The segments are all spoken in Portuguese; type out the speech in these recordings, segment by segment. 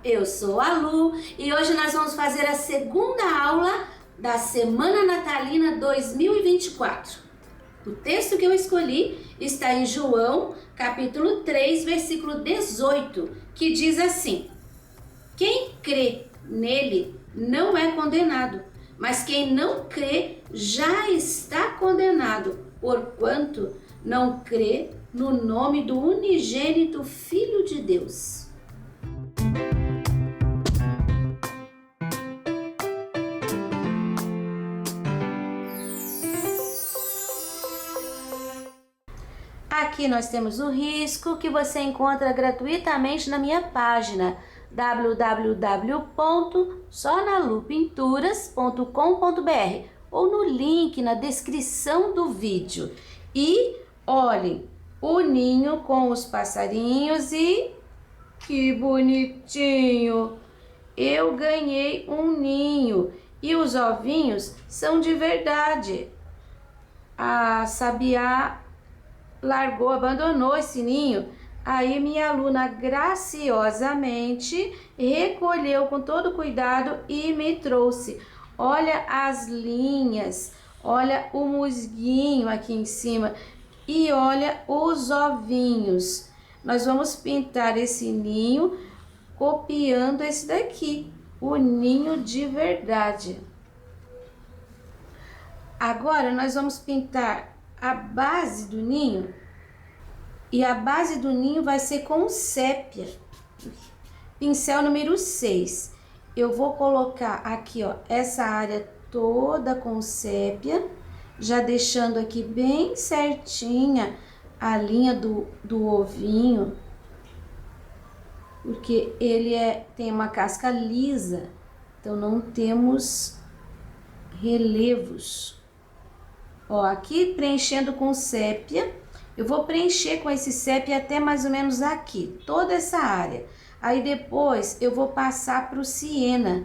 eu sou a Lu e hoje nós vamos fazer a segunda aula da Semana Natalina 2024. O texto que eu escolhi está em João, capítulo 3, versículo 18, que diz assim: quem crê nele não é condenado, mas quem não crê já está condenado, porquanto não crê no nome do unigênito Filho de Deus. Aqui nós temos o risco que você encontra gratuitamente na minha página www.sonalupinturas.com.br ou no link na descrição do vídeo. E olhem, o ninho com os passarinhos e que bonitinho! Eu ganhei um ninho e os ovinhos são de verdade. A sabiá abandonou esse ninho. Aí minha aluna graciosamente recolheu com todo cuidado e me trouxe. Olha as linhas, olha o musguinho aqui em cima e olha os ovinhos. Nós vamos pintar esse ninho copiando esse daqui, o ninho de verdade. Agora nós vamos pintar a base do ninho, e a base do ninho vai ser com sépia, pincel número 6. Eu vou colocar aqui, ó, essa área toda com sépia, já deixando aqui bem certinha a linha do ovinho, porque ele tem uma casca lisa, então não temos relevos. Ó, aqui preenchendo com sépia, eu vou preencher com esse sépia até mais ou menos aqui, toda essa área. Aí depois eu vou passar para o siena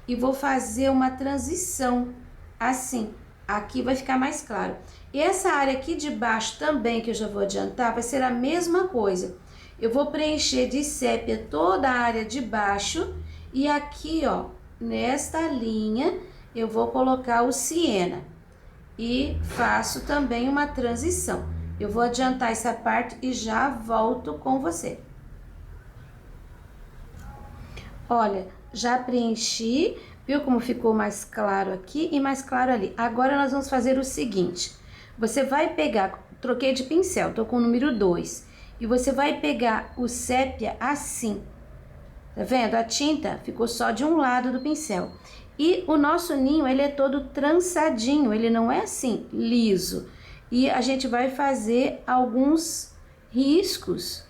e vou fazer uma transição, assim, aqui vai ficar mais claro. E essa área aqui de baixo também, que eu já vou adiantar, vai ser a mesma coisa. Eu vou preencher de sépia toda a área de baixo e aqui, ó, nesta linha, eu vou colocar o siena. E faço também uma transição. Eu vou adiantar essa parte e já volto com você. Olha, já preenchi, viu como ficou mais claro aqui e mais claro ali. Agora nós vamos fazer o seguinte: você vai pegar, troquei de pincel, tô com o número 2, e você vai pegar o sépia assim. Tá vendo? A tinta ficou só de um lado do pincel. E o nosso ninho, ele é todo trançadinho, ele não é assim, liso. E a gente vai fazer alguns riscos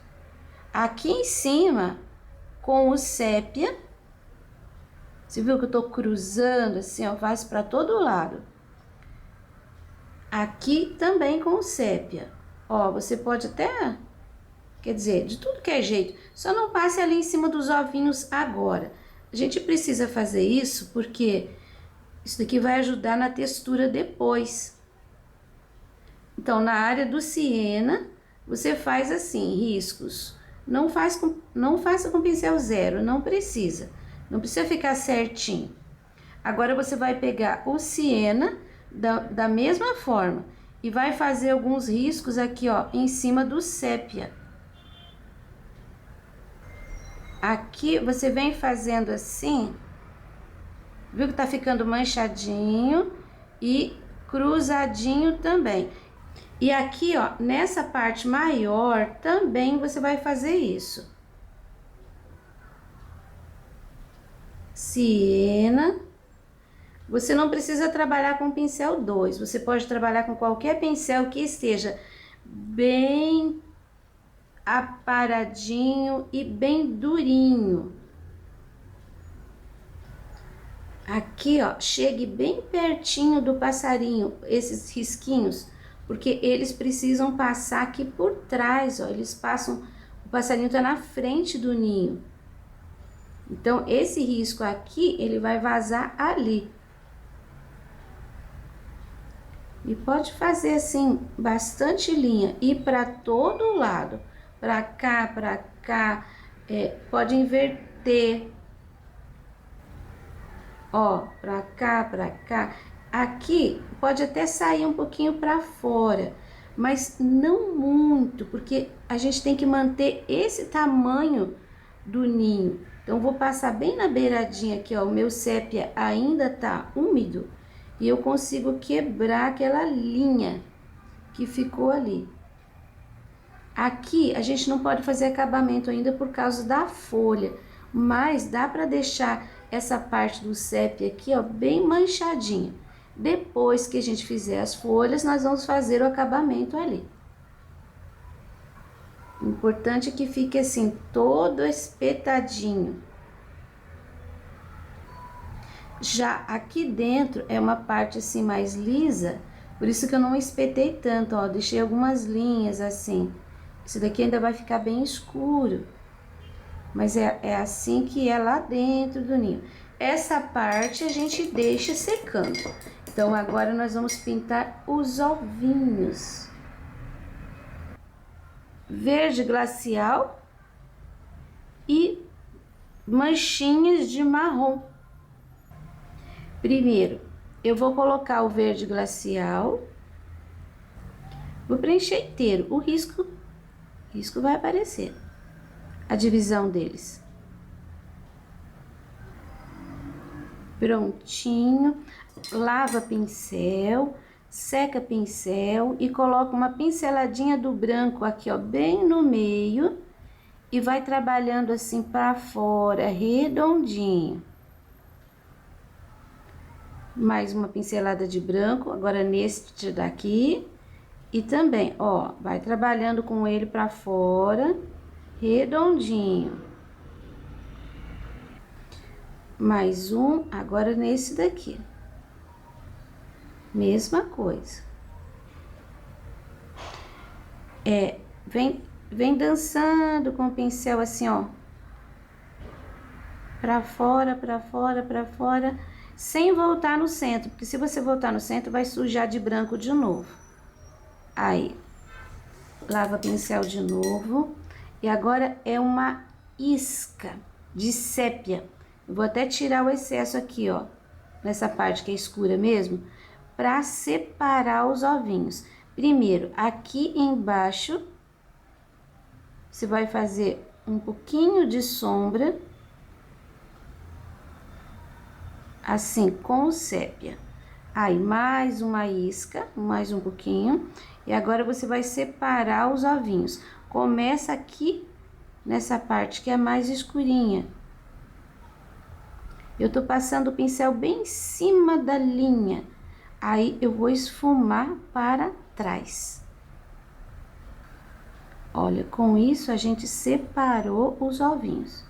aqui em cima com o sépia. Você viu que eu tô cruzando assim, ó, faz para todo lado. Aqui também com o sépia. Ó, você pode até, quer dizer, de tudo que é jeito, só não passe ali em cima dos ovinhos agora. A gente precisa fazer isso porque isso daqui vai ajudar na textura depois. Então, na área do siena, você faz assim, riscos. Não faça com pincel 0, não precisa. Não precisa ficar certinho. Agora, você vai pegar o siena da mesma forma e vai fazer alguns riscos aqui, ó, em cima do sépia. Aqui você vem fazendo assim, viu que tá ficando manchadinho e cruzadinho também. E aqui, ó, nessa parte maior também você vai fazer isso. Siena. Você não precisa trabalhar com pincel 2, você pode trabalhar com qualquer pincel que esteja bem aparadinho e bem durinho. Aqui, ó, chegue bem pertinho do passarinho, esses risquinhos, porque eles precisam passar aqui por trás, ó, eles passam, o passarinho tá na frente do ninho. Então, esse risco aqui, ele vai vazar ali. E pode fazer assim, bastante linha, e para todo lado. Pra cá, pode inverter, Ó, pra cá, pra cá. Aqui pode até sair um pouquinho pra fora, mas não muito, porque a gente tem que manter esse tamanho do ninho. Então, vou passar bem na beiradinha aqui, ó. O meu sépia ainda tá úmido e eu consigo quebrar aquela linha que ficou ali. Aqui a gente não pode fazer acabamento ainda por causa da folha, mas dá para deixar essa parte do sépia aqui, ó, bem manchadinha. Depois que a gente fizer as folhas, nós vamos fazer o acabamento ali. O importante é que fique assim, todo espetadinho. Já aqui dentro é uma parte assim mais lisa, por isso que eu não espetei tanto, ó, deixei algumas linhas assim. Esse daqui ainda vai ficar bem escuro, mas é assim que é lá dentro do ninho. Essa parte a gente deixa secando. Então, agora nós vamos pintar os ovinhos. Verde glacial e manchinhas de marrom. Primeiro, eu vou colocar o verde glacial. Vou preencher inteiro. O risco vai aparecer. A divisão deles. Prontinho. Lava pincel, seca pincel e coloca uma pinceladinha do branco aqui, ó, bem no meio e vai trabalhando assim para fora, redondinho. Mais uma pincelada de branco, agora neste daqui e também, ó, vai trabalhando com ele para fora, redondinho. Mais um, agora nesse daqui. Mesma coisa. Vem dançando com o pincel assim, ó. Pra fora, pra fora, pra fora, sem voltar no centro, porque se você voltar no centro, vai sujar de branco de novo. Aí, lava pincel de novo. E agora é uma isca de sépia. Eu vou até tirar o excesso aqui, ó, nessa parte que é escura mesmo, para separar os ovinhos. Primeiro, aqui embaixo, você vai fazer um pouquinho de sombra, assim, com o sépia. Aí, mais uma isca, mais um pouquinho, e agora você vai separar os ovinhos. Começa aqui, nessa parte que é mais escurinha. Eu tô passando o pincel bem em cima da linha. Aí, eu vou esfumar para trás. Olha, com isso, a gente separou os ovinhos.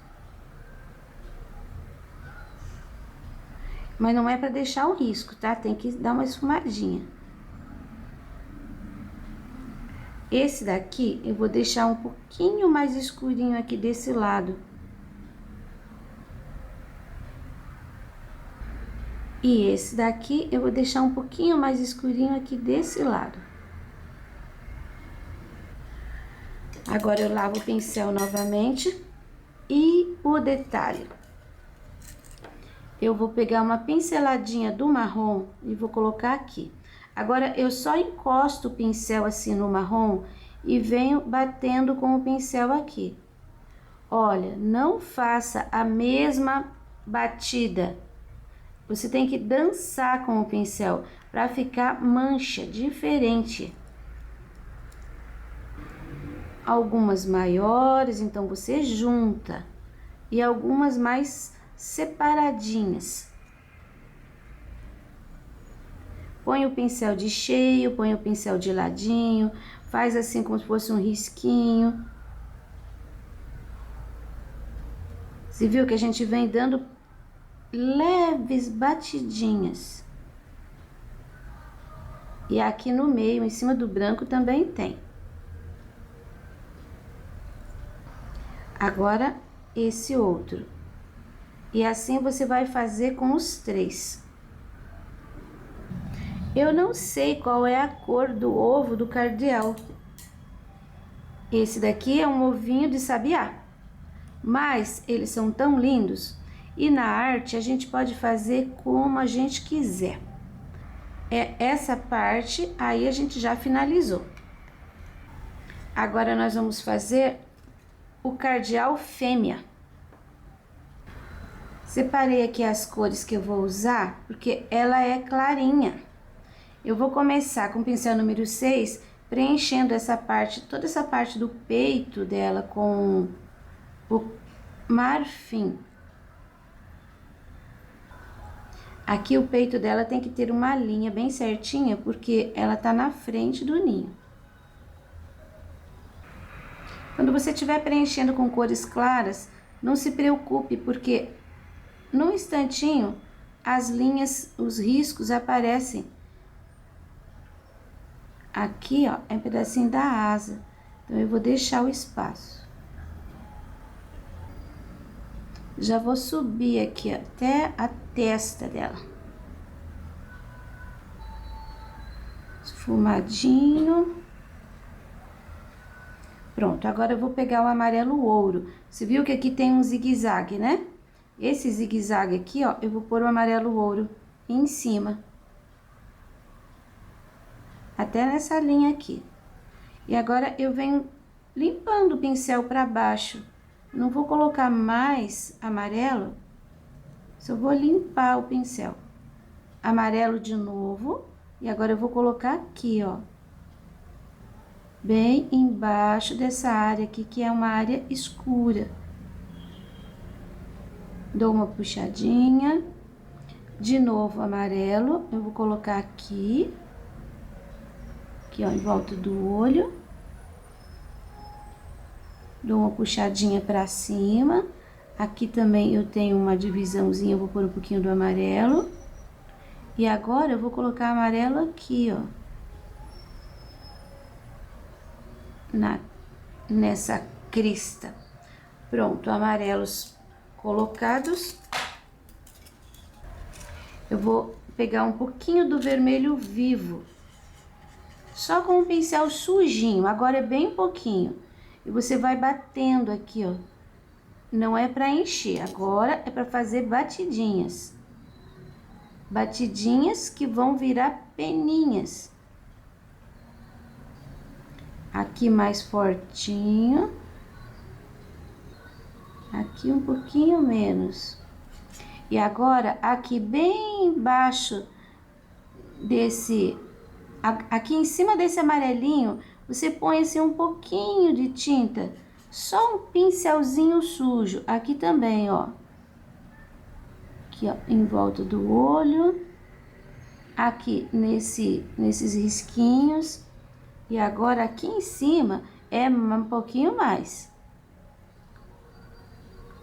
Mas não é para deixar o risco, tá? Tem que dar uma esfumadinha. Esse daqui, eu vou deixar um pouquinho mais escurinho aqui desse lado. E esse daqui, eu vou deixar um pouquinho mais escurinho aqui desse lado. Agora, eu lavo o pincel novamente. E o detalhe. Eu vou pegar uma pinceladinha do marrom e vou colocar aqui. Agora, eu só encosto o pincel assim no marrom e venho batendo com o pincel aqui. Olha, não faça a mesma batida. Você tem que dançar com o pincel para ficar mancha diferente. Algumas maiores, então você junta. E algumas mais separadinhas. Põe o pincel de cheio, põe o pincel de ladinho, faz assim como se fosse um risquinho. Você viu que a gente vem dando leves batidinhas. E aqui no meio, em cima do branco, também tem. Agora, esse outro. E assim você vai fazer com os três. Eu não sei qual é a cor do ovo do cardeal. Esse daqui é um ovinho de sabiá. Mas eles são tão lindos. E na arte a gente pode fazer como a gente quiser. Essa parte aí a gente já finalizou. Agora nós vamos fazer o cardeal fêmea. Separei aqui as cores que eu vou usar, porque ela é clarinha. Eu vou começar com o pincel número 6, preenchendo essa parte, toda essa parte do peito dela com o marfim. Aqui o peito dela tem que ter uma linha bem certinha, porque ela tá na frente do ninho. Quando você estiver preenchendo com cores claras, não se preocupe, porque num instantinho as linhas, os riscos aparecem. Aqui, ó, é um pedacinho da asa, então eu vou deixar o espaço. Já vou subir aqui até a testa dela. Esfumadinho. Pronto, agora eu vou pegar o amarelo ouro. Você viu que aqui tem um zigue-zague, né? Esse zigue-zague aqui, ó, eu vou pôr o amarelo ouro em cima. Até nessa linha aqui. E agora eu venho limpando o pincel para baixo. Não vou colocar mais amarelo, só vou limpar o pincel. Amarelo de novo. E agora eu vou colocar aqui, ó. Bem embaixo dessa área aqui, que é uma área escura. Dou uma puxadinha. De novo amarelo, eu vou colocar aqui. Aqui, ó, em volta do olho. Dou uma puxadinha pra cima. Aqui também eu tenho uma divisãozinha, eu vou pôr um pouquinho do amarelo. E agora eu vou colocar amarelo aqui, ó. Nessa crista. Pronto, amarelos colocados. Eu vou pegar um pouquinho do vermelho vivo. Só com um pincel sujinho, agora é bem pouquinho. E você vai batendo aqui, ó. Não é para encher, agora é para fazer batidinhas. Batidinhas que vão virar peninhas. Aqui mais fortinho. Aqui um pouquinho menos. E agora, aqui bem embaixo desse... Aqui em cima desse amarelinho, você põe assim um pouquinho de tinta. Só um pincelzinho sujo. Aqui também, ó. Aqui, ó, em volta do olho. Aqui nesses risquinhos. E agora aqui em cima é um pouquinho mais.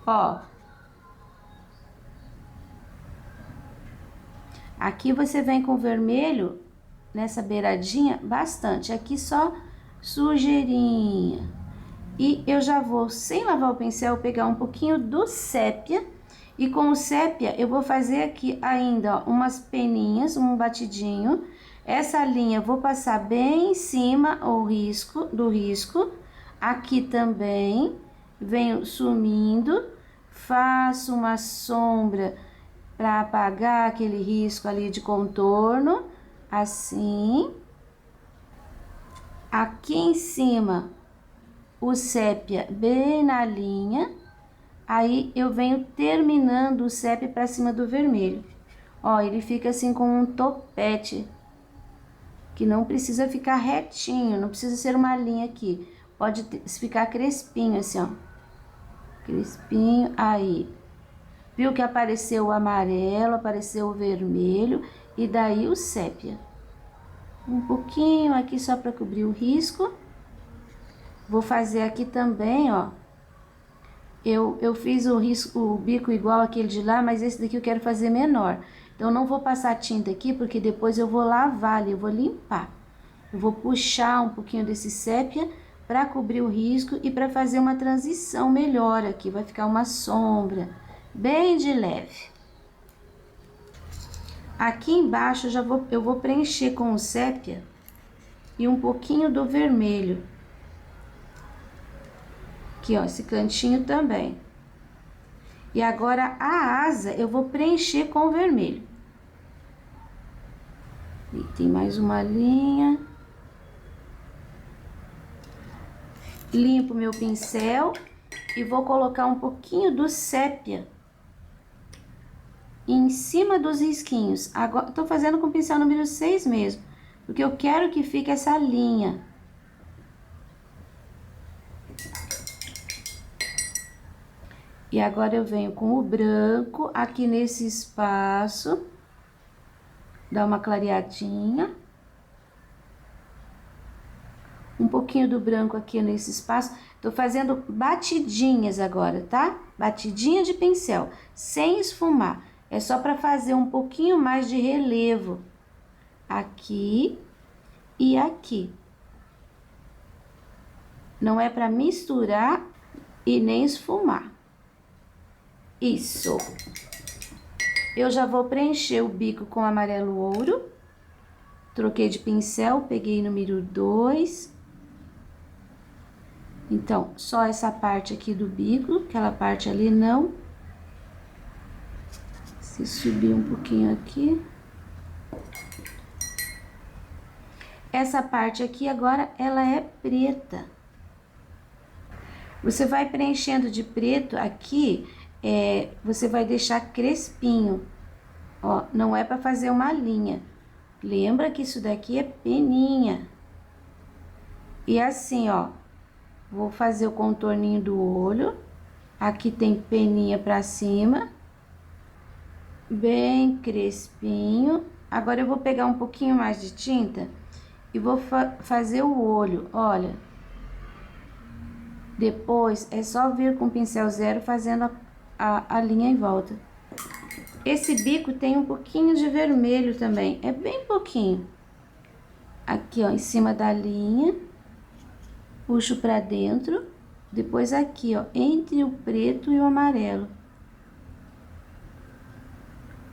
Ó. Aqui você vem com vermelho nessa beiradinha bastante. Aqui só sujeirinha. E eu já vou, sem lavar o pincel, pegar um pouquinho do sépia. E com o sépia eu vou fazer aqui ainda, ó, umas peninhas, um batidinho. Essa linha eu vou passar bem em cima do risco. Aqui também, venho sumindo, faço uma sombra para apagar aquele risco ali de contorno, assim. Aqui em cima, o sépia bem na linha. Aí eu venho terminando o sépia para cima do vermelho. Ó, ele fica assim com um topete, que não precisa ficar retinho, não precisa ser uma linha aqui. Pode ficar crespinho assim, ó. Crespinho, aí. Viu que apareceu o amarelo, apareceu o vermelho e daí o sépia. Um pouquinho aqui só para cobrir o risco. Vou fazer aqui também, ó. Eu fiz o bico igual aquele de lá, mas esse daqui eu quero fazer menor. Então, não vou passar tinta aqui, porque depois eu vou lavar ali, eu vou limpar. Eu vou puxar um pouquinho desse sépia para cobrir o risco e para fazer uma transição melhor aqui. Vai ficar uma sombra bem de leve. Aqui embaixo eu vou preencher com o sépia e um pouquinho do vermelho. Aqui, ó, esse cantinho também. E agora, a asa, eu vou preencher com o vermelho. E tem mais uma linha. Limpo meu pincel e vou colocar um pouquinho do sépia em cima dos risquinhos. Agora, tô fazendo com o pincel número 6 mesmo, porque eu quero que fique essa linha. E agora eu venho com o branco aqui nesse espaço, dá uma clareadinha. Um pouquinho do branco aqui nesse espaço. Tô fazendo batidinhas agora, tá? Batidinha de pincel, sem esfumar. É só para fazer um pouquinho mais de relevo aqui e aqui. Não é para misturar e nem esfumar. Isso. Eu já vou preencher o bico com amarelo ouro. Troquei de pincel, peguei número 2. Então, só essa parte aqui do bico, aquela parte ali não. Se subir um pouquinho aqui. Essa parte aqui agora, ela é preta. Você vai preenchendo de preto aqui, você vai deixar crespinho. Ó, não é para fazer uma linha. Lembra que isso daqui é peninha. E assim, ó, vou fazer o contorninho do olho. Aqui tem peninha pra cima. Bem crespinho. Agora eu vou pegar um pouquinho mais de tinta e vou fazer o olho, olha. Depois é só vir com o pincel zero fazendo a linha em volta. Esse bico tem um pouquinho de vermelho também, é bem pouquinho. Aqui, ó, em cima da linha, puxo pra dentro, depois aqui, ó, entre o preto e o amarelo.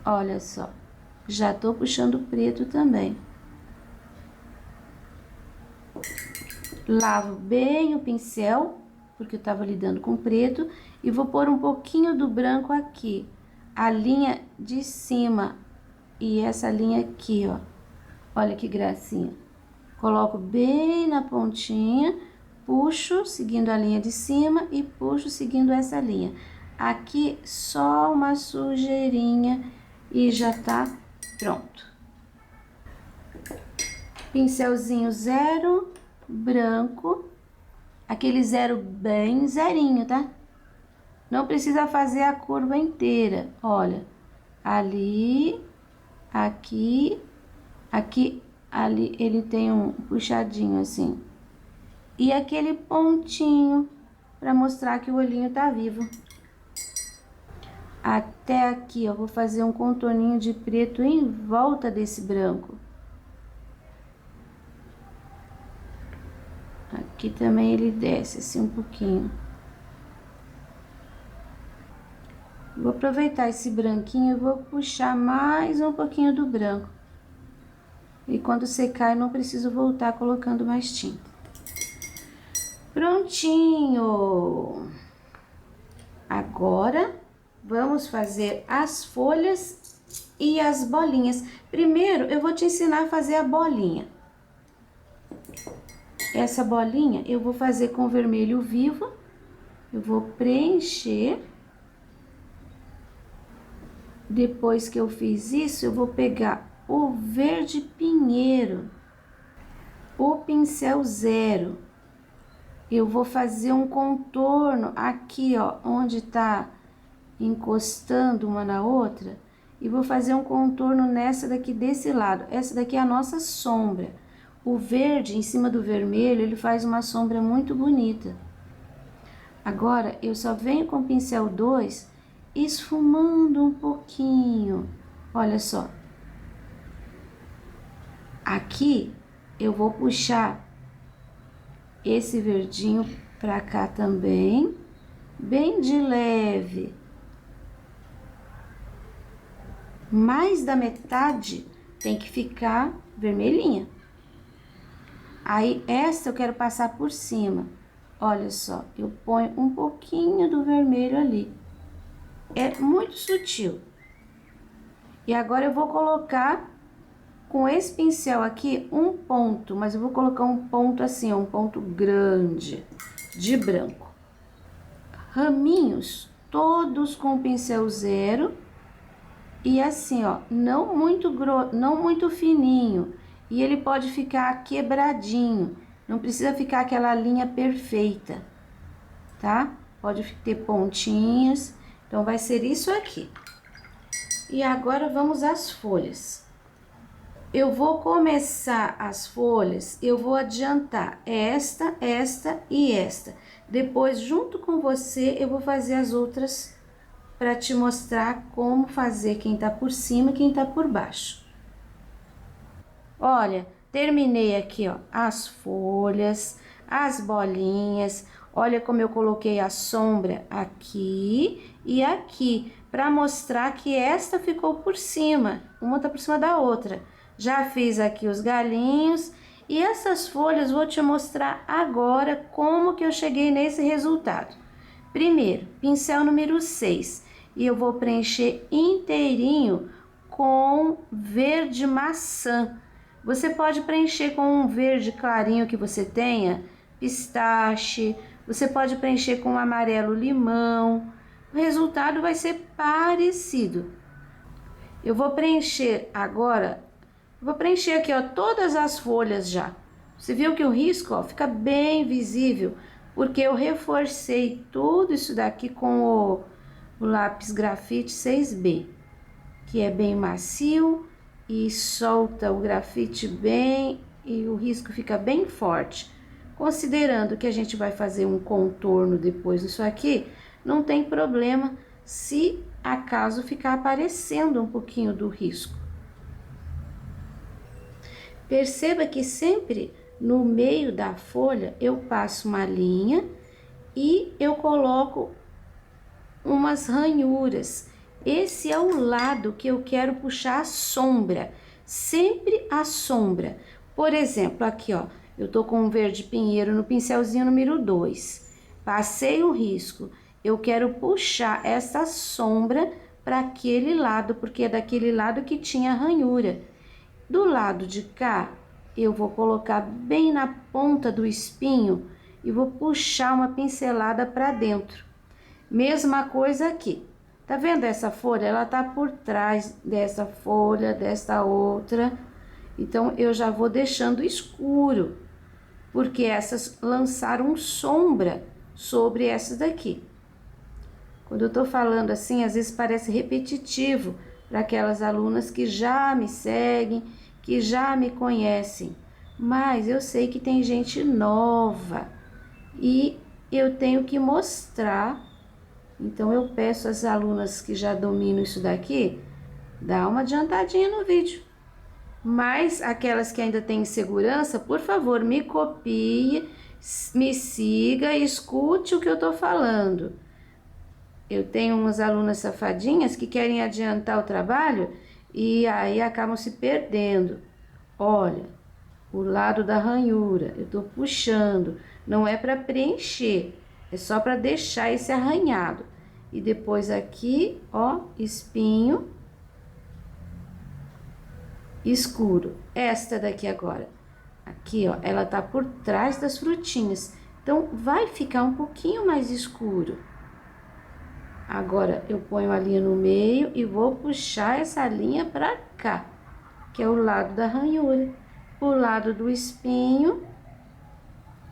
Olha só, já tô puxando o preto também. Lavo bem o pincel, porque eu tava lidando com preto, e vou pôr um pouquinho do branco aqui. A linha de cima e essa linha aqui, ó. Olha que gracinha. Coloco bem na pontinha, puxo seguindo a linha de cima e puxo seguindo essa linha. Aqui só uma sujeirinha e já tá pronto. Pincelzinho zero, branco, aquele zero bem zerinho, tá? Não precisa fazer a curva inteira, olha, ali, aqui, aqui, ali, ele tem um puxadinho assim. E aquele pontinho, pra mostrar que o olhinho tá vivo. Até aqui, ó, vou fazer um contorninho de preto em volta desse branco. Aqui também ele desce assim um pouquinho. Vou aproveitar esse branquinho e vou puxar mais um pouquinho do branco. E quando secar, eu não preciso voltar colocando mais tinta. Prontinho! Agora, vamos fazer as folhas e as bolinhas. Primeiro, eu vou te ensinar a fazer a bolinha. Essa bolinha eu vou fazer com vermelho vivo. Eu vou preencher. Depois que eu fiz isso, eu vou pegar o verde pinheiro, o pincel zero. Eu vou fazer um contorno aqui, ó, onde tá encostando uma na outra. E vou fazer um contorno nessa daqui desse lado. Essa daqui é a nossa sombra. O verde em cima do vermelho, ele faz uma sombra muito bonita. Agora, eu só venho com o pincel 2 esfumando um pouquinho. Olha só. Aqui, eu vou puxar esse verdinho pra cá também, bem de leve. Mais da metade tem que ficar vermelhinha. Aí, essa eu quero passar por cima. Olha só, eu ponho um pouquinho do vermelho ali. É muito sutil. E agora eu vou colocar com esse pincel aqui um ponto, mas eu vou colocar um ponto assim, um ponto grande de branco. Raminhos todos com pincel 0 e assim, ó, não muito fininho, e ele pode ficar quebradinho, não precisa ficar aquela linha perfeita, tá? Pode ter pontinhas, então vai ser isso aqui. E agora vamos às folhas. Eu vou começar as folhas, eu vou adiantar esta, esta e esta. Depois, junto com você, eu vou fazer as outras para te mostrar como fazer quem tá por cima e quem tá por baixo. Olha, terminei aqui, ó, as folhas, as bolinhas. Olha como eu coloquei a sombra aqui e aqui, para mostrar que esta ficou por cima, uma tá por cima da outra. Já fiz aqui os galinhos e essas folhas vou te mostrar agora como que eu cheguei nesse resultado. Primeiro, pincel número 6, e eu vou preencher inteirinho com verde maçã. Você pode preencher com um verde clarinho que você tenha, pistache, você pode preencher com um amarelo limão. O resultado vai ser parecido. Eu vou preencher agora, vou preencher aqui, ó, todas as folhas já. Você viu que o risco, ó, fica bem visível, porque eu reforcei tudo isso daqui com o lápis grafite 6B, que é bem macio e solta o grafite bem e o risco fica bem forte. Considerando que a gente vai fazer um contorno depois disso aqui, não tem problema se acaso ficar aparecendo um pouquinho do risco. Perceba que sempre no meio da folha eu passo uma linha e eu coloco umas ranhuras. Esse é o lado que eu quero puxar a sombra, sempre a sombra. Por exemplo, aqui, ó, eu tô com um verde pinheiro no pincelzinho número 2. Passei o risco, eu quero puxar essa sombra para aquele lado, porque é daquele lado que tinha ranhura. Do lado de cá, eu vou colocar bem na ponta do espinho e vou puxar uma pincelada para dentro. Mesma coisa aqui. Tá vendo essa folha? Ela tá por trás dessa folha, dessa outra. Então, eu já vou deixando escuro, porque essas lançaram sombra sobre essas daqui. Quando eu tô falando assim, às vezes parece repetitivo para aquelas alunas que já me seguem, que já me conhecem. Mas eu sei que tem gente nova e eu tenho que mostrar. Então, eu peço às alunas que já dominam isso daqui, dá uma adiantadinha no vídeo. Mas aquelas que ainda têm insegurança, por favor, me copie, me siga e escute o que eu tô falando. Eu tenho umas alunas safadinhas que querem adiantar o trabalho e aí acabam se perdendo. Olha, o lado da ranhura, eu tô puxando, não é para preencher, é só para deixar esse arranhado. E depois aqui, ó, espinho escuro. Esta daqui agora, aqui, ó, ela tá por trás das frutinhas, então vai ficar um pouquinho mais escuro. Agora, eu ponho a linha no meio e vou puxar essa linha pra cá, que é o lado da ranhura. O lado do espinho,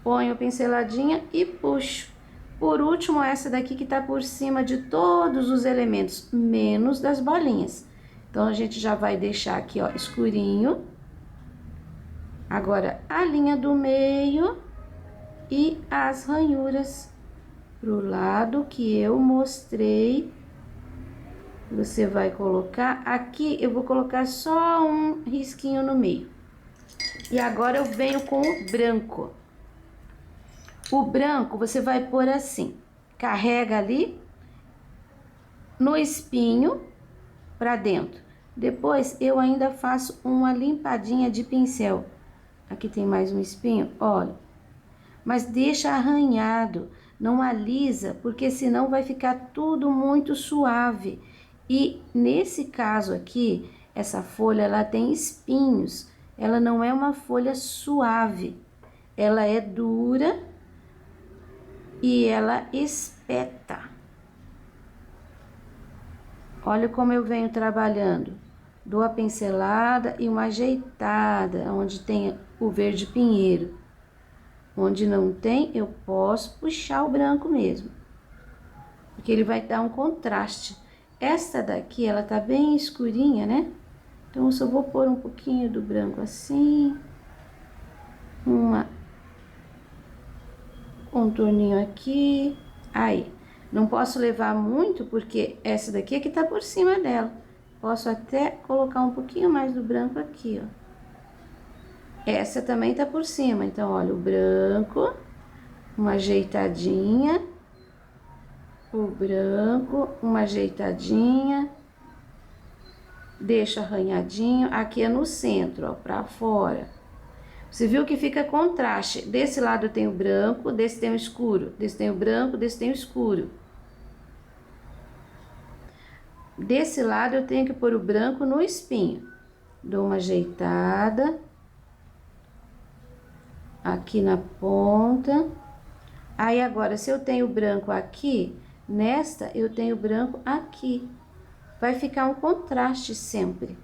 ponho a pinceladinha e puxo. Por último, essa daqui que tá por cima de todos os elementos, menos das bolinhas. Então, a gente já vai deixar aqui, ó, escurinho. Agora, a linha do meio e as ranhuras pro lado que eu mostrei. Você vai colocar aqui, eu vou colocar só um risquinho no meio. E agora eu venho com o branco. O branco você vai pôr assim, carrega ali no espinho para dentro. Depois eu ainda faço uma limpadinha de pincel. Aqui tem mais um espinho, olha. Mas deixa arranhado, não alisa, porque senão vai ficar tudo muito suave. E nesse caso aqui, essa folha ela tem espinhos, ela não é uma folha suave, ela é dura e ela espeta. Olha como eu venho trabalhando. Dou a pincelada e uma ajeitada onde tem o verde pinheiro. Onde não tem, eu posso puxar o branco mesmo, porque ele vai dar um contraste. Esta daqui, ela tá bem escurinha, né? Então, eu só vou pôr um pouquinho do branco assim. Um contorninho aqui. Aí, não posso levar muito, porque essa daqui é que tá por cima dela. Posso até colocar um pouquinho mais do branco aqui, ó. Essa também tá por cima, então, olha, o branco, uma ajeitadinha, o branco, uma ajeitadinha, deixa arranhadinho, aqui é no centro, ó, pra fora. Você viu que fica contraste, desse lado tem o branco, desse tem o escuro, desse tem o branco, desse tem o escuro. Desse lado eu tenho que pôr o branco no espinho. Dou uma ajeitada aqui na ponta. Aí agora, se eu tenho branco aqui, nesta eu tenho branco aqui. Vai ficar um contraste sempre.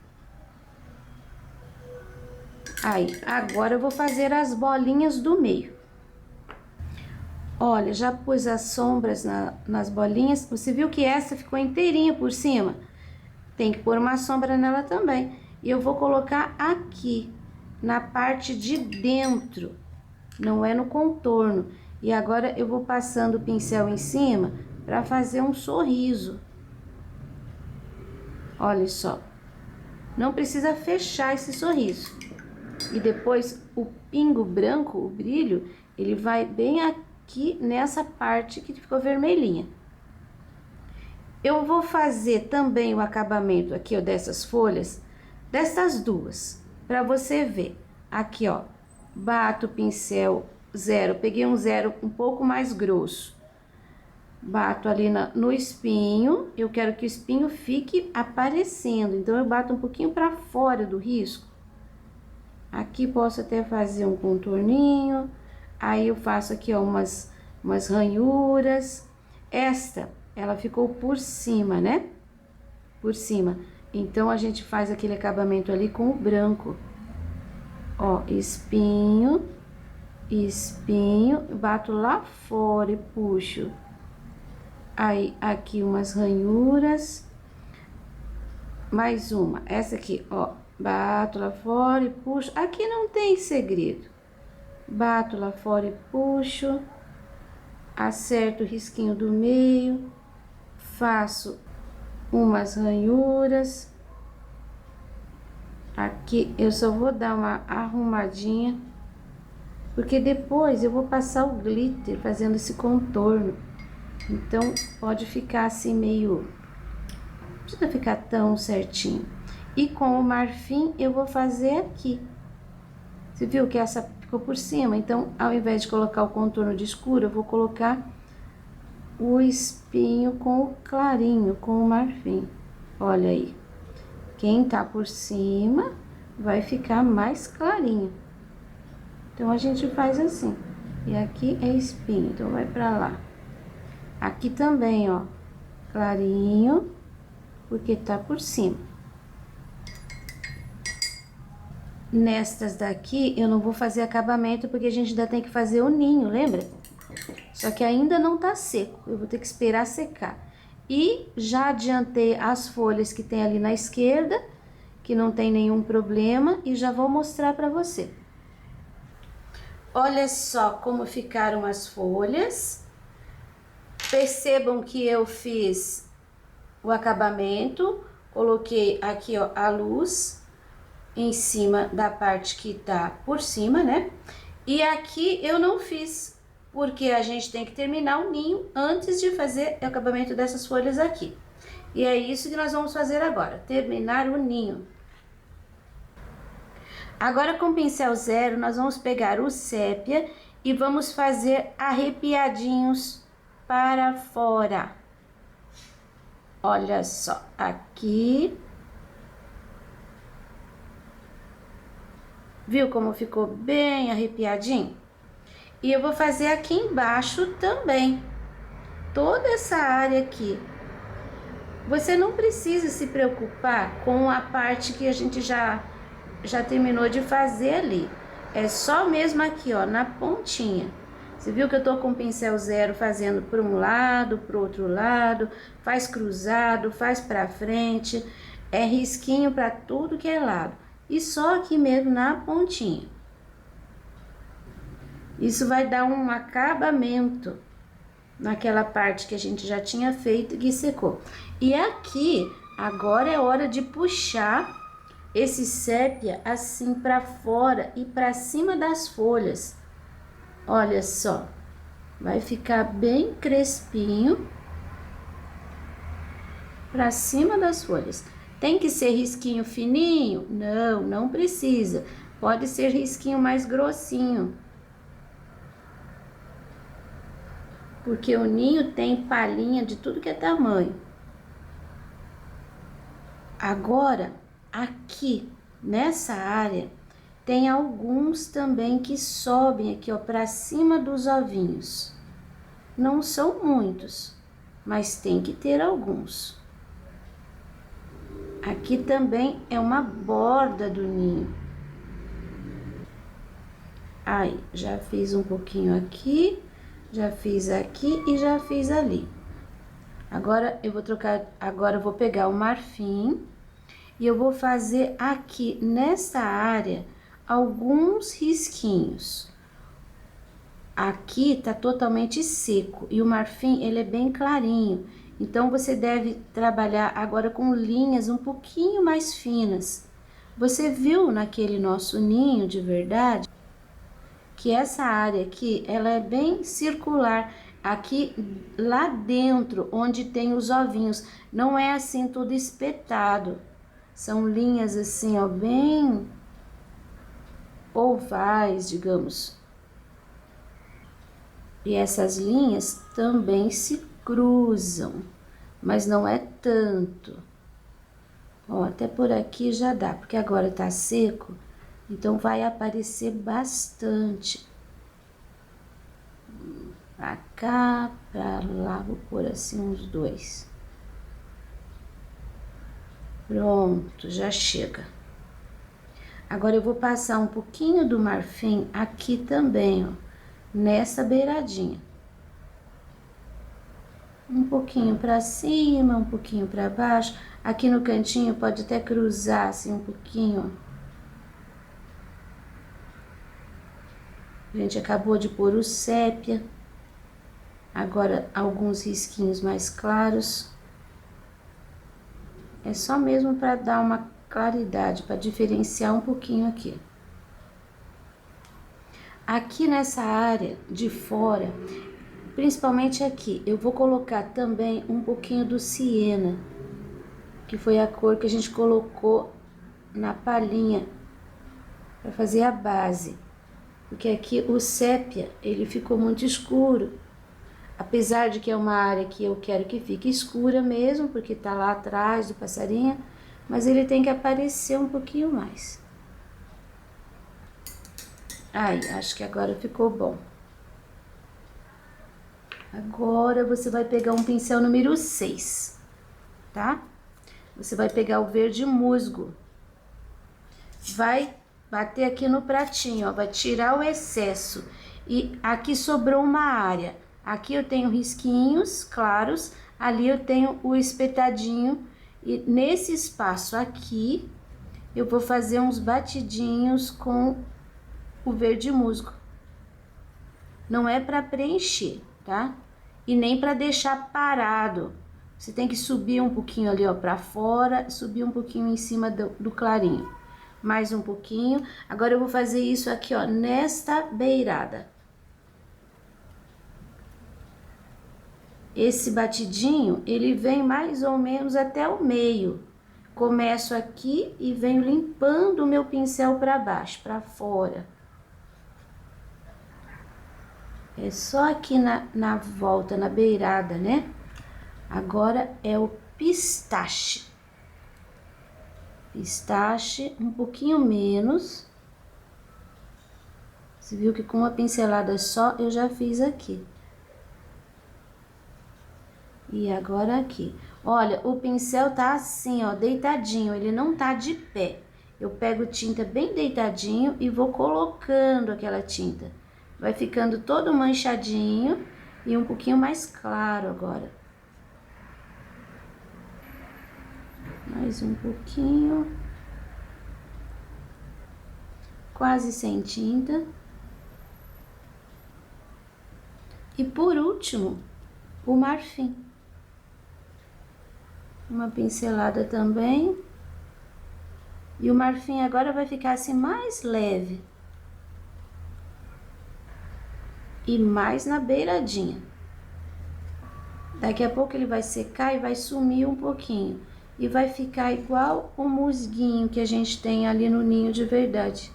Aí, agora eu vou fazer as bolinhas do meio. Olha, já pus as sombras nas bolinhas. Você viu que essa ficou inteirinha por cima? Tem que pôr uma sombra nela também. E eu vou colocar aqui, na parte de dentro, não é no contorno. E agora eu vou passando o pincel em cima para fazer um sorriso. Olha só. Não precisa fechar esse sorriso. E depois o pingo branco, o brilho, ele vai bem aqui nessa parte que ficou vermelhinha. Eu vou fazer também o acabamento aqui, ó, dessas folhas, dessas duas, para você ver. Aqui, ó, bato o pincel zero, peguei um zero um pouco mais grosso. Bato ali no espinho, eu quero que o espinho fique aparecendo, então eu bato um pouquinho para fora do risco. Aqui posso até fazer um contorninho, aí eu faço aqui, ó, umas ranhuras. Esta, ela ficou por cima, né? Por cima. Então, a gente faz aquele acabamento ali com o branco. Ó, espinho, espinho, bato lá fora e puxo. Aí, aqui umas ranhuras. Mais uma, essa aqui, ó. Bato lá fora e puxo. Aqui não tem segredo. Bato lá fora e puxo. Acerto o risquinho do meio. Faço umas ranhuras. Aqui eu só vou dar uma arrumadinha, porque depois eu vou passar o glitter fazendo esse contorno. Então, pode ficar assim meio... Não precisa ficar tão certinho. E com o marfim eu vou fazer aqui. Você viu que essa ficou por cima? Então, ao invés de colocar o contorno de escuro, eu vou colocar o espinho com o clarinho, com o marfim. Olha aí. Quem tá por cima vai ficar mais clarinho. Então, a gente faz assim. E aqui é espinho, então vai pra lá. Aqui também, ó, clarinho, porque tá por cima. Nestas daqui, eu não vou fazer acabamento, porque a gente ainda tem que fazer o ninho, lembra? Só que ainda não tá seco, eu vou ter que esperar secar. E já adiantei as folhas que tem ali na esquerda, que não tem nenhum problema, e já vou mostrar pra você. Olha só como ficaram as folhas. Percebam que eu fiz o acabamento, coloquei aqui, ó, a luz em cima da parte que tá por cima, né? E aqui eu não fiz, porque a gente tem que terminar o ninho antes de fazer o acabamento dessas folhas aqui. E é isso que nós vamos fazer agora, terminar o ninho. Agora, com o pincel zero, nós vamos pegar o sépia e vamos fazer arrepiadinhos para fora. Olha só, aqui. Viu como ficou bem arrepiadinho? E eu vou fazer aqui embaixo também. Toda essa área aqui. Você não precisa se preocupar com a parte que a gente já terminou de fazer ali. É só mesmo aqui, ó, na pontinha. Você viu que eu tô com o pincel zero fazendo para um lado, para o outro lado, faz cruzado, faz para frente, é risquinho para tudo que é lado. E só aqui mesmo na pontinha. Isso vai dar um acabamento naquela parte que a gente já tinha feito e que secou. E aqui, agora é hora de puxar esse sépia assim para fora e para cima das folhas. Olha só, vai ficar bem crespinho para cima das folhas. Tem que ser risquinho fininho? Não, não precisa. Pode ser risquinho mais grossinho. Porque o ninho tem palhinha de tudo que é tamanho. Agora, aqui, nessa área, tem alguns também que sobem aqui, ó, para cima dos ovinhos. Não são muitos, mas tem que ter alguns. Aqui também é uma borda do ninho. Aí, já fiz um pouquinho aqui, já fiz aqui e já fiz ali. Agora eu vou trocar, agora eu vou pegar o marfim e eu vou fazer aqui nessa área alguns risquinhos. Aqui tá totalmente seco e o marfim ele é bem clarinho, então você deve trabalhar agora com linhas um pouquinho mais finas. Você viu naquele nosso ninho de verdade que essa área aqui ela é bem circular. Aqui lá dentro onde tem os ovinhos não é assim tudo espetado, são linhas assim, ó, bem ovais, digamos. E essas linhas também se cruzam, mas não é tanto. Ó, até por aqui já dá, porque agora tá seco, então vai aparecer bastante. Pra cá, pra lá, vou pôr assim uns dois. Pronto, já chega. Agora eu vou passar um pouquinho do marfim aqui também, ó, nessa beiradinha. Um pouquinho pra cima, um pouquinho pra baixo. Aqui no cantinho pode até cruzar assim um pouquinho, ó. A gente acabou de pôr o sépia. Agora, alguns risquinhos mais claros. É só mesmo para dar uma claridade, para diferenciar um pouquinho aqui. Aqui nessa área de fora, principalmente aqui, eu vou colocar também um pouquinho do siena, que foi a cor que a gente colocou na palhinha para fazer a base. Porque aqui o sépia, ele ficou muito escuro. Apesar de que é uma área que eu quero que fique escura mesmo, porque tá lá atrás do passarinho, mas ele tem que aparecer um pouquinho mais. Aí, acho que agora ficou bom. Agora você vai pegar um pincel número 6, tá? Você vai pegar o verde musgo. Vai bater aqui no pratinho, ó, vai tirar o excesso. E aqui sobrou uma área. Aqui eu tenho risquinhos claros, ali eu tenho o espetadinho. E nesse espaço aqui, eu vou fazer uns batidinhos com o verde musgo. Não é para preencher, tá? E nem para deixar parado. Você tem que subir um pouquinho ali, ó, para fora, subir um pouquinho em cima do clarinho. Mais um pouquinho. Agora eu vou fazer isso aqui, ó, nesta beirada. Esse batidinho, ele vem mais ou menos até o meio. Começo aqui e venho limpando o meu pincel para baixo, para fora. É só aqui na volta, na beirada, né? Agora é o pistache. Pistache, um pouquinho menos. Você viu que com uma pincelada só eu já fiz aqui. E agora aqui. Olha, o pincel tá assim, ó, deitadinho, ele não tá de pé. Eu pego tinta bem deitadinho e vou colocando aquela tinta. Vai ficando todo manchadinho e um pouquinho mais claro agora. Mais um pouquinho. Quase sem tinta. E por último, o marfim. Uma pincelada também. E o marfim agora vai ficar assim mais leve. E mais na beiradinha. Daqui a pouco ele vai secar e vai sumir um pouquinho. E vai ficar igual o musguinho que a gente tem ali no ninho de verdade.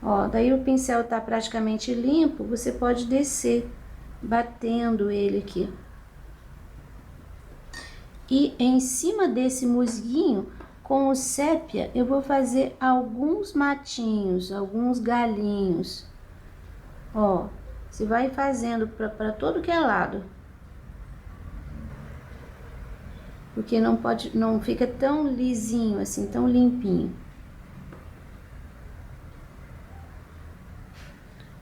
Ó, daí o pincel tá praticamente limpo, você pode descer, batendo ele aqui. E em cima desse musguinho, com o sépia, eu vou fazer alguns matinhos, alguns galinhos. Ó, você vai fazendo para todo que é lado. Porque não fica tão lisinho assim, tão limpinho.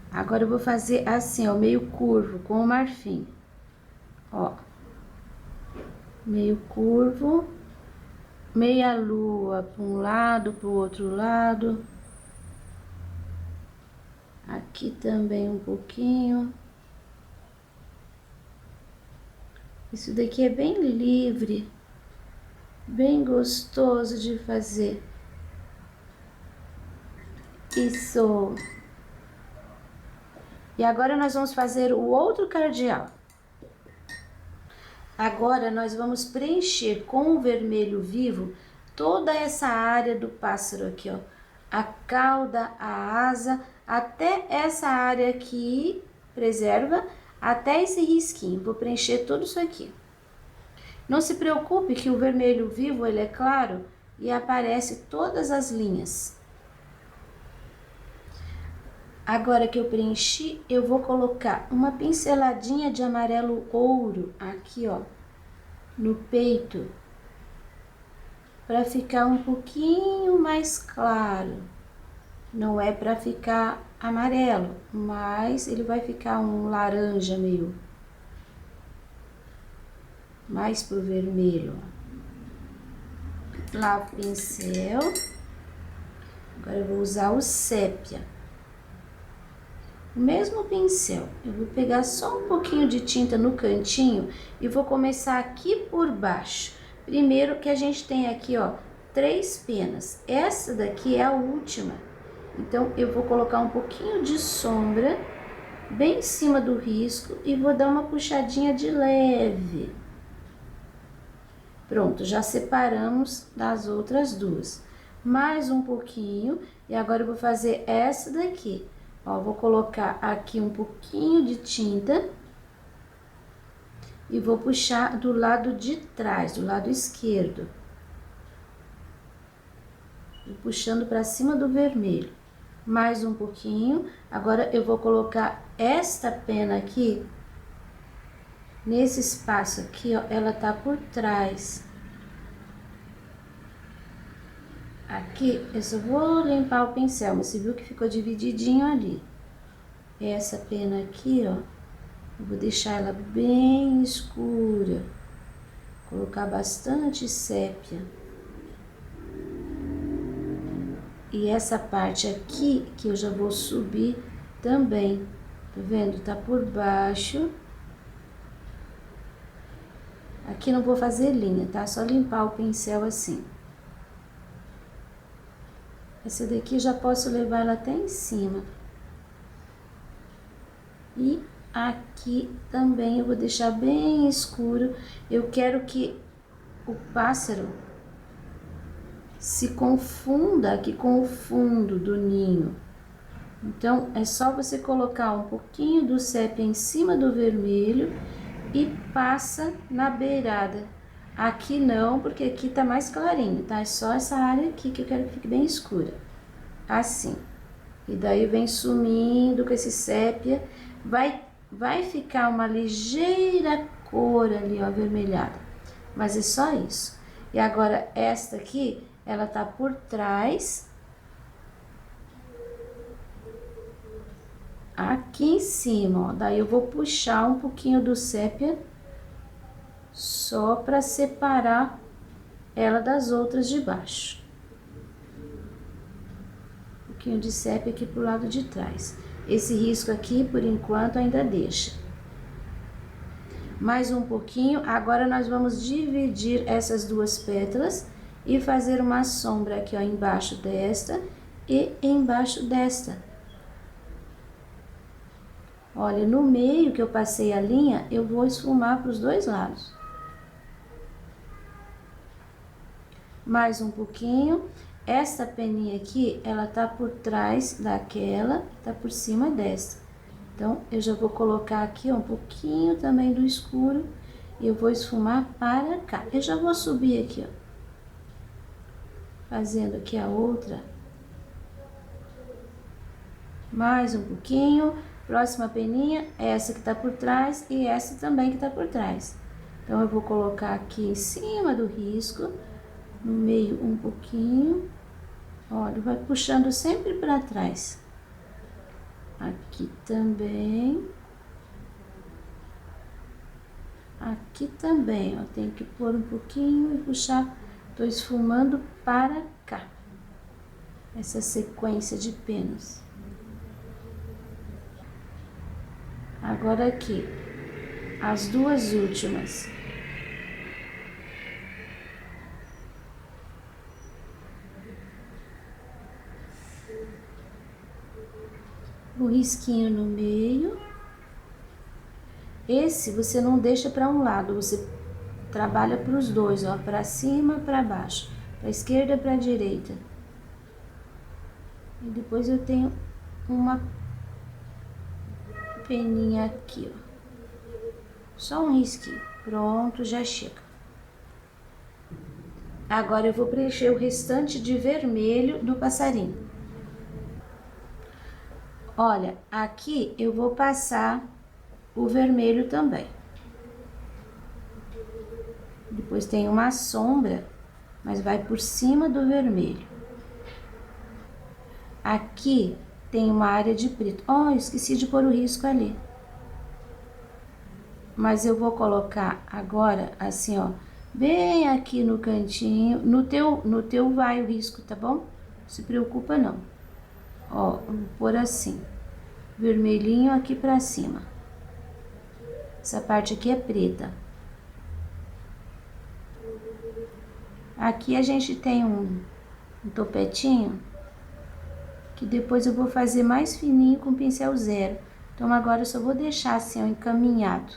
Agora eu vou fazer assim, ó, meio curvo com o marfim. Ó. Meio curvo, meia lua para um lado, para o outro lado. Aqui também um pouquinho. Isso daqui é bem livre, bem gostoso de fazer. Isso. E agora nós vamos fazer o outro cardeal. Agora nós vamos preencher com o vermelho vivo toda essa área do pássaro aqui, ó. A cauda, a asa, até essa área aqui, preserva, até esse risquinho. Vou preencher tudo isso aqui. Não se preocupe que o vermelho vivo, ele é claro e aparece todas as linhas. Agora que eu preenchi, eu vou colocar uma pinceladinha de amarelo ouro aqui, ó, no peito, para ficar um pouquinho mais claro. Não é para ficar amarelo, mas ele vai ficar um laranja meio mais pro vermelho. Lavo o pincel. Agora eu vou usar o sépia. O mesmo pincel, eu vou pegar só um pouquinho de tinta no cantinho e vou começar aqui por baixo. Primeiro que a gente tem aqui, ó, 3 penas. Essa daqui é a última. Então, eu vou colocar um pouquinho de sombra bem em cima do risco e vou dar uma puxadinha de leve. Pronto, já separamos das outras duas. Mais um pouquinho e agora eu vou fazer essa daqui. Ó, vou colocar aqui um pouquinho de tinta e vou puxar do lado de trás, do lado esquerdo. Vou puxando para cima do vermelho. Mais um pouquinho. Agora eu vou colocar esta pena aqui, nesse espaço aqui, ó, ela tá por trás. Aqui, eu só vou limpar o pincel, mas você viu que ficou divididinho ali. Essa pena aqui, ó, eu vou deixar ela bem escura. Colocar bastante sépia. E essa parte aqui, que eu já vou subir também. Tá vendo? Tá por baixo. Aqui não vou fazer linha, tá? Só limpar o pincel assim. Essa daqui já posso levar ela até em cima. E aqui também eu vou deixar bem escuro. Eu quero que o pássaro se confunda aqui com o fundo do ninho. Então, é só você colocar um pouquinho do sépia em cima do vermelho e passa na beirada. Aqui não, porque aqui tá mais clarinho, tá? É só essa área aqui que eu quero que fique bem escura. Assim. E daí vem sumindo com esse sépia. Vai ficar uma ligeira cor ali, ó, avermelhada. Mas é só isso. E agora, esta aqui, ela tá por trás. Aqui em cima, ó. Daí eu vou puxar um pouquinho do sépia só para separar ela das outras de baixo. Um pouquinho de sépia aqui pro lado de trás. Esse risco aqui, por enquanto, ainda deixa. Mais um pouquinho. Agora, nós vamos dividir essas duas pétalas e fazer uma sombra aqui, ó, embaixo desta e embaixo desta. Olha, no meio que eu passei a linha, eu vou esfumar para os dois lados. Mais um pouquinho. Essa peninha aqui, ela tá por trás daquela, tá por cima dessa. Então, eu já vou colocar aqui, ó, um pouquinho também do escuro e eu vou esfumar para cá. Eu já vou subir aqui, ó, fazendo aqui a outra. Mais um pouquinho. Próxima peninha, essa que tá por trás e essa também que tá por trás. Então, eu vou colocar aqui em cima do risco, no meio um pouquinho. Olha, vai puxando sempre para trás. Aqui também. Aqui também, ó, tem que pôr um pouquinho e puxar. Tô esfumando para cá. Essa sequência de penas. Agora aqui, as duas últimas. O risquinho no meio. Esse você não deixa para um lado, você trabalha para os dois, ó, para cima, para baixo, para esquerda, para direita. E depois eu tenho uma peninha aqui, ó. Só um risquinho. Pronto, já chega. Agora eu vou preencher o restante de vermelho do passarinho. Olha, aqui eu vou passar o vermelho também. Depois tem uma sombra, mas vai por cima do vermelho. Aqui tem uma área de preto. Ó, esqueci de pôr o risco ali. Mas eu vou colocar agora, assim, ó, bem aqui no cantinho. No teu vai o risco, tá bom? Não se preocupa, não. Ó, vou pôr assim, vermelhinho aqui pra cima. Essa parte aqui é preta. Aqui a gente tem um topetinho, que depois eu vou fazer mais fininho com pincel zero. Então, agora eu só vou deixar assim, ó, encaminhado.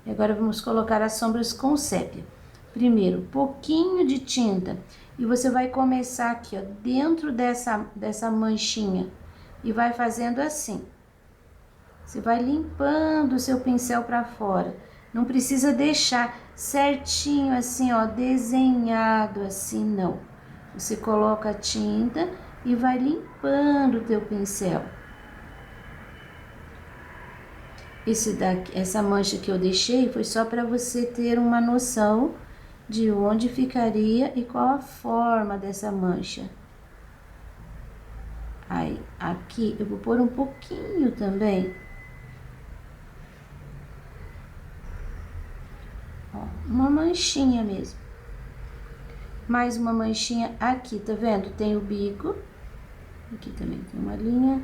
E agora vamos colocar as sombras com sépia. Primeiro, pouquinho de tinta. E você vai começar aqui, ó, dentro dessa manchinha. E vai fazendo assim. Você vai limpando o seu pincel para fora. Não precisa deixar certinho assim, ó, desenhado assim, não. Você coloca a tinta e vai limpando o teu pincel. Essa mancha que eu deixei foi só para você ter uma noção de onde ficaria e qual a forma dessa mancha. Aí, aqui eu vou pôr um pouquinho também. Ó, uma manchinha mesmo. Mais uma manchinha aqui, tá vendo? Tem o bico. Aqui também tem uma linha.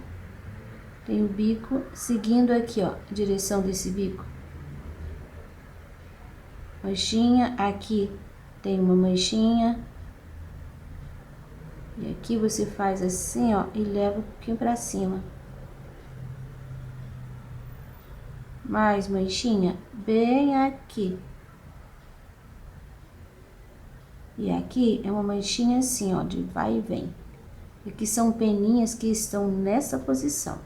Tem o bico, seguindo aqui, ó, a direção desse bico. Manchinha, aqui tem uma manchinha. E aqui você faz assim, ó, e leva um pouquinho pra cima. Mais manchinha, bem aqui. E aqui é uma manchinha assim, ó, de vai e vem. Aqui são peninhas que estão nessa posição.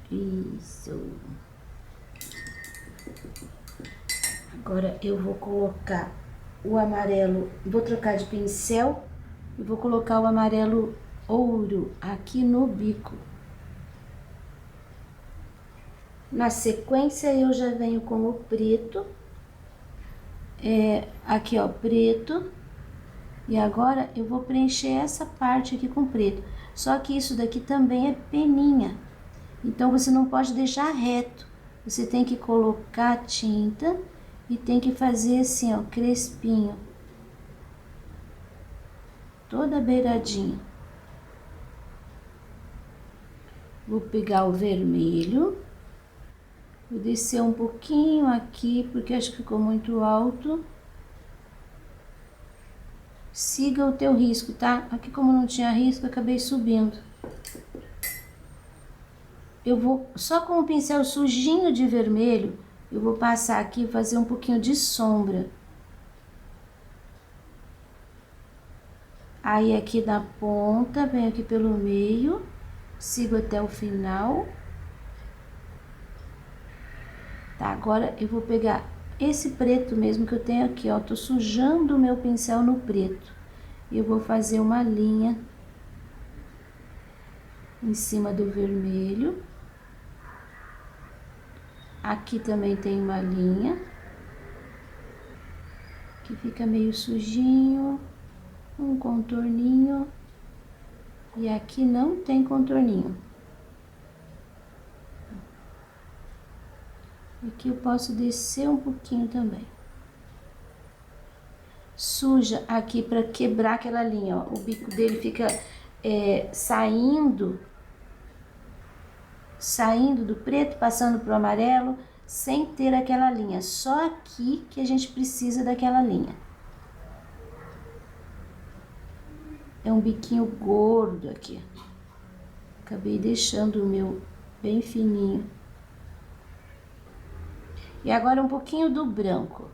Isso. Agora eu vou colocar o amarelo, vou trocar de pincel e vou colocar o amarelo ouro aqui no bico. Na sequência eu já venho com o preto, aqui ó, preto. E agora eu vou preencher essa parte aqui com preto. Só que isso daqui também é peninha. Então você não pode deixar reto. Você tem que colocar tinta e tem que fazer assim, ó, crespinho. Toda beiradinha. Vou pegar o vermelho. Vou descer um pouquinho aqui, porque acho que ficou muito alto. Siga o teu risco, tá? Aqui como não tinha risco, eu acabei subindo. Eu vou, só com o pincel sujinho de vermelho, eu vou passar aqui e fazer um pouquinho de sombra. Aí aqui na ponta, venho aqui pelo meio, sigo até o final. Tá, agora eu vou pegar esse preto mesmo que eu tenho aqui, ó, tô sujando o meu pincel no preto. E eu vou fazer uma linha em cima do vermelho. Aqui também tem uma linha, que fica meio sujinho, um contorninho. E aqui não tem contorninho. Aqui eu posso descer um pouquinho também. Suja aqui para quebrar aquela linha, ó. O bico dele fica saindo do preto, passando pro amarelo, sem ter aquela linha. Só aqui que a gente precisa daquela linha. É um biquinho gordo aqui. Acabei deixando o meu bem fininho. E agora um pouquinho do branco.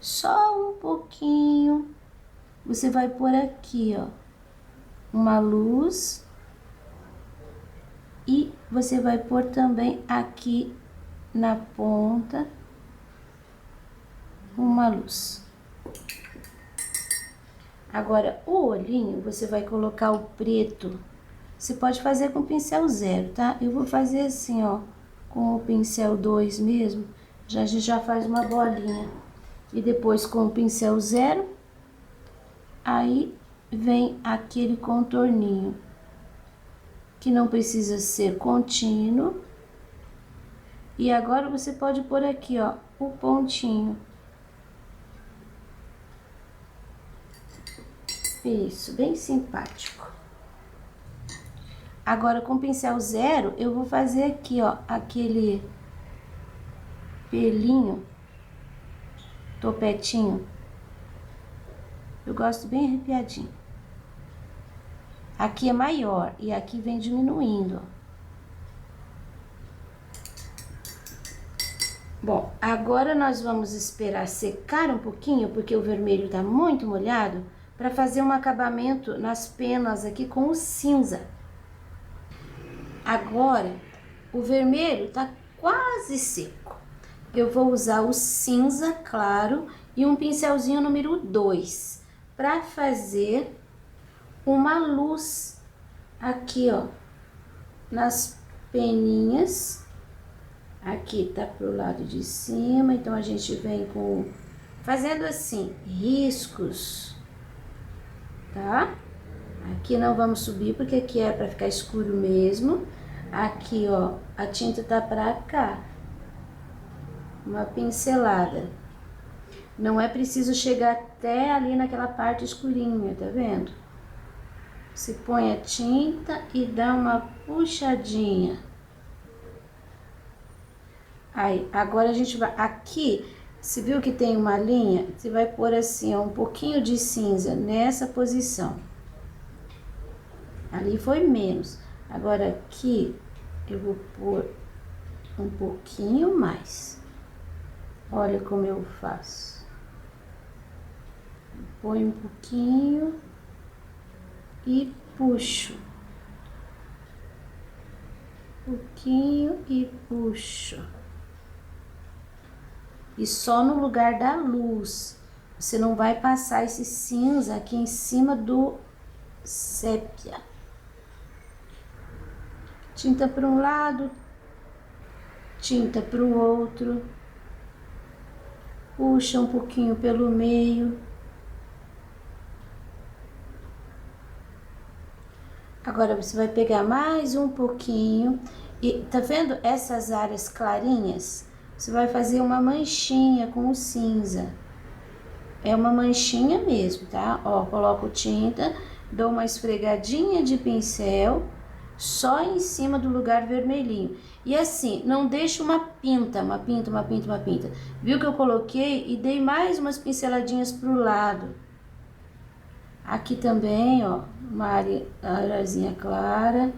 Só um pouquinho. Você vai pôr aqui, ó, uma luz. E você vai pôr também aqui na ponta uma luz. Agora, o olhinho, você vai colocar o preto. Você pode fazer com pincel 0, tá? Eu vou fazer assim, ó, com o pincel 2 mesmo. A gente já faz uma bolinha. E depois com o pincel 0, aí vem aquele contorninho. Que não precisa ser contínuo. E agora você pode pôr aqui, ó, o pontinho. Isso, bem simpático. Agora, com o pincel 0, eu vou fazer aqui, ó, aquele pelinho, topetinho. Eu gosto bem arrepiadinho. Aqui é maior e aqui vem diminuindo, ó. Bom, agora nós vamos esperar secar um pouquinho, porque o vermelho tá muito molhado, para fazer um acabamento nas penas aqui com o cinza. Agora, o vermelho tá quase seco. Eu vou usar o cinza claro e um pincelzinho número 2 para fazer uma luz aqui, ó, nas peninhas. Aqui tá pro lado de cima, então a gente vem com fazendo assim, riscos, tá? Aqui não vamos subir, porque aqui é para ficar escuro mesmo. Aqui, ó, a tinta tá pra cá. Uma pincelada. Não é preciso chegar até ali naquela parte escurinha, tá vendo? Você põe a tinta e dá uma puxadinha. Aí, agora a gente vai... Aqui, você viu que tem uma linha? Você vai pôr assim, ó, um pouquinho de cinza nessa posição. Ali foi menos. Agora aqui, eu vou pôr um pouquinho mais. Olha como eu faço. Põe um pouquinho e puxo. Um pouquinho e puxo. E só no lugar da luz. Você não vai passar esse cinza aqui em cima do sépia. Tinta para um lado, tinta para o outro. Puxa um pouquinho pelo meio. Agora você vai pegar mais um pouquinho e tá vendo essas áreas clarinhas? Você vai fazer uma manchinha com o cinza. É uma manchinha mesmo, tá? Ó, coloco tinta, dou uma esfregadinha de pincel só em cima do lugar vermelhinho. E assim, não deixa uma pinta. Viu que eu coloquei e dei mais umas pinceladinhas pro lado. Aqui também, ó, uma areazinha clara.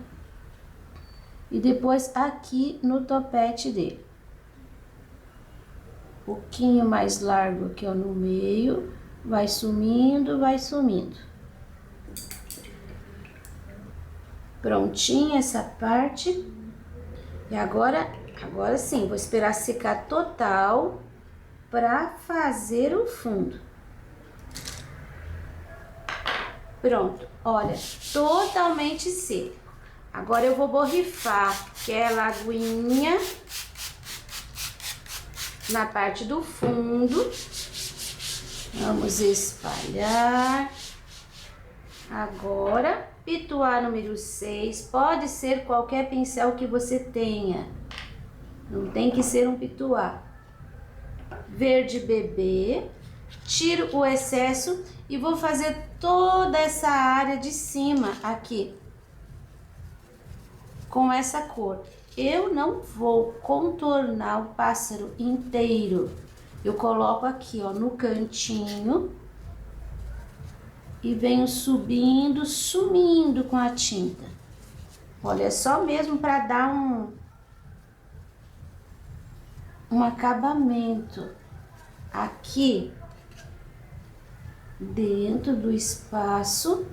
E depois aqui no topete dele. Um pouquinho mais largo aqui, ó, no meio. Vai sumindo, vai sumindo. Prontinha essa parte. E agora sim, vou esperar secar total para fazer o fundo. Pronto, olha, totalmente seco. Agora eu vou borrifar aquela aguinha na parte do fundo. Vamos espalhar. Agora, pituá número 6, pode ser qualquer pincel que você tenha. Não tem que ser um pituá. Verde bebê. Tiro o excesso e vou fazer toda essa área de cima aqui. Com essa cor. Eu não vou contornar o pássaro inteiro. Eu coloco aqui, ó, no cantinho. E venho subindo, sumindo com a tinta. Olha, é só mesmo para dar um acabamento aqui dentro do espaço.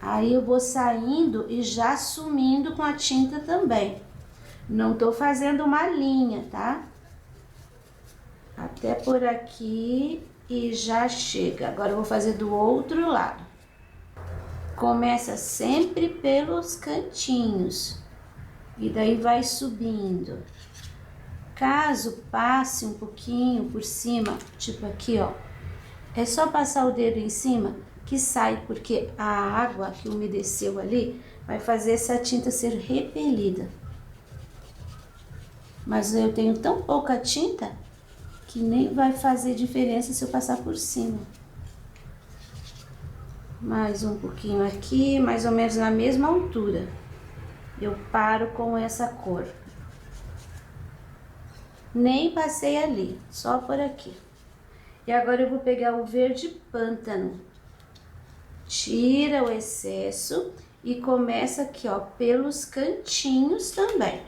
Aí eu vou saindo e já sumindo com a tinta também. Não tô fazendo uma linha, tá? Até por aqui e já chega. Agora eu vou fazer do outro lado. Começa sempre pelos cantinhos e daí vai subindo. Caso passe um pouquinho por cima, tipo aqui, ó, é só passar o dedo em cima que sai, porque a água que umedeceu ali vai fazer essa tinta ser repelida. Mas eu tenho tão pouca tinta que nem vai fazer diferença se eu passar por cima. Mais um pouquinho aqui, mais ou menos na mesma altura. Eu paro com essa cor. Nem passei ali, só por aqui. E agora eu vou pegar o verde pântano. Tira o excesso e começa aqui, ó, pelos cantinhos também.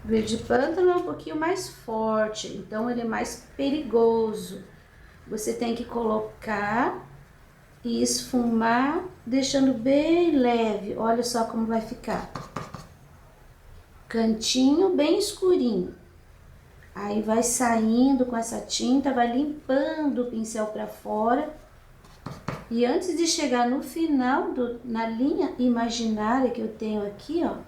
O verde pântano é um pouquinho mais forte, então ele é mais perigoso. Você tem que colocar e esfumar, deixando bem leve. Olha só como vai ficar. Cantinho bem escurinho. Aí vai saindo com essa tinta, vai limpando o pincel para fora. E antes de chegar no final, na linha imaginária que eu tenho aqui, ó,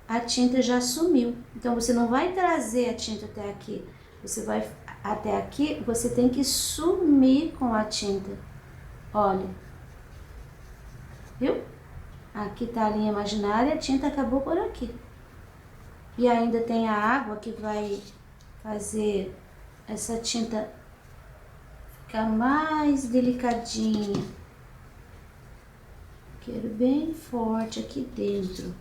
a tinta já sumiu. Então, você não vai trazer a tinta até aqui. Você vai até aqui, você tem que sumir com a tinta. Olha. Viu? Aqui tá a linha imaginária, a tinta acabou por aqui. E ainda tem a água que vai fazer essa tinta ficar mais delicadinha. Quero bem forte aqui dentro.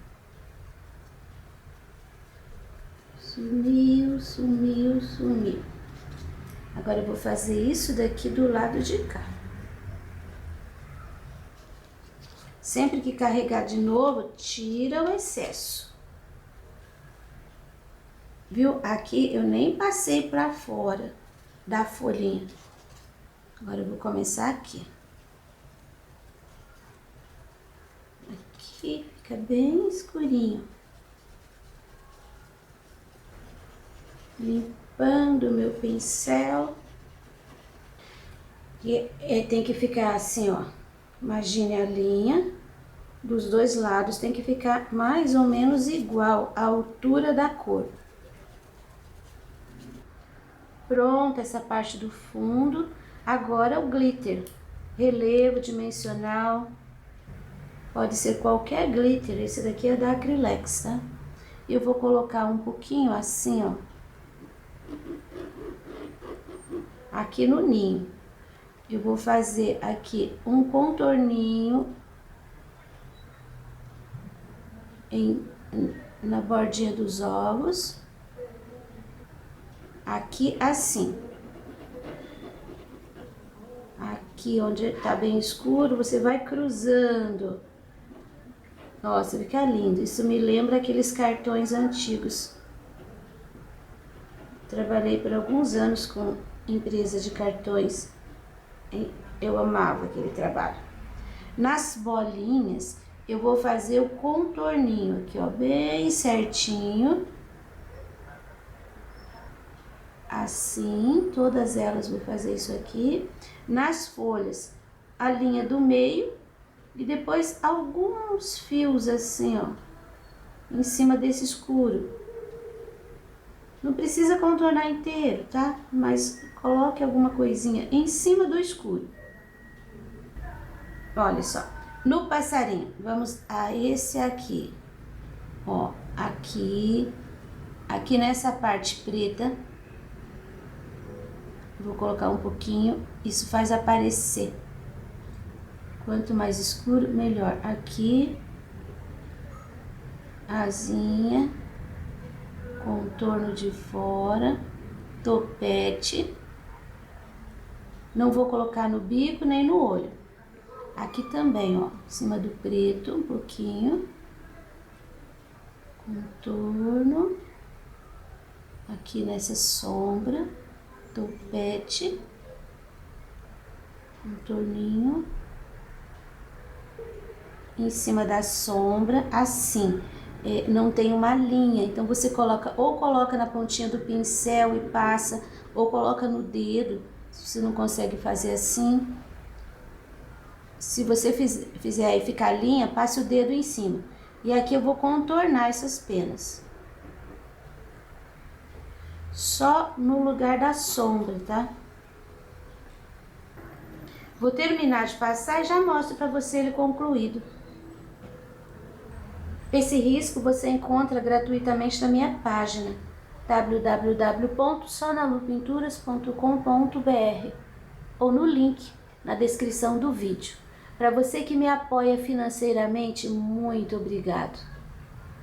Sumiu, sumiu, sumiu. Agora eu vou fazer isso daqui do lado de cá. Sempre que carregar de novo, tira o excesso. Viu? Aqui eu nem passei pra fora. da folhinha. Agora eu vou começar aqui. Aqui fica bem escurinho. Limpando o meu pincel. E tem que ficar assim, ó. Imagine a linha dos dois lados, tem que ficar mais ou menos igual à altura da cor. Pronto, essa parte do fundo. Agora o glitter, relevo dimensional, pode ser qualquer glitter, esse daqui é da Acrylex, tá? Eu vou colocar um pouquinho assim, ó, aqui no ninho. Eu vou fazer aqui um contorninho na bordinha dos ovos, aqui assim. Aqui onde tá bem escuro, você vai cruzando. Nossa, fica lindo. Isso me lembra aqueles cartões antigos. Trabalhei por alguns anos com empresa de cartões. Eu amava aquele trabalho. Nas bolinhas, eu vou fazer o contorninho aqui, ó, bem certinho. Assim, todas elas vou fazer isso aqui. Nas folhas, a linha do meio e depois alguns fios assim, ó, em cima desse escuro. Não precisa contornar inteiro, tá? Mas coloque alguma coisinha em cima do escuro. Olha só, no passarinho, vamos a esse aqui, ó, aqui nessa parte preta. Vou colocar um pouquinho, isso faz aparecer. Quanto mais escuro, melhor. Aqui, asinha, contorno de fora, topete. Não vou colocar no bico nem no olho. Aqui também, ó, em cima do preto, um pouquinho. Contorno. Aqui nessa sombra. Topete, contorninho, em cima da sombra, assim, não tem uma linha, então você coloca, ou coloca na pontinha do pincel e passa, ou coloca no dedo, se você não consegue fazer assim. Se você fizer aí ficar linha, passe o dedo em cima. E aqui eu vou contornar essas penas. Só no lugar da sombra, tá? Vou terminar de passar e já mostro para você ele concluído. Esse risco você encontra gratuitamente na minha página www.sonalupinturas.com.br ou no link na descrição do vídeo. Para você que me apoia financeiramente, muito obrigado.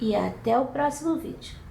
E até o próximo vídeo.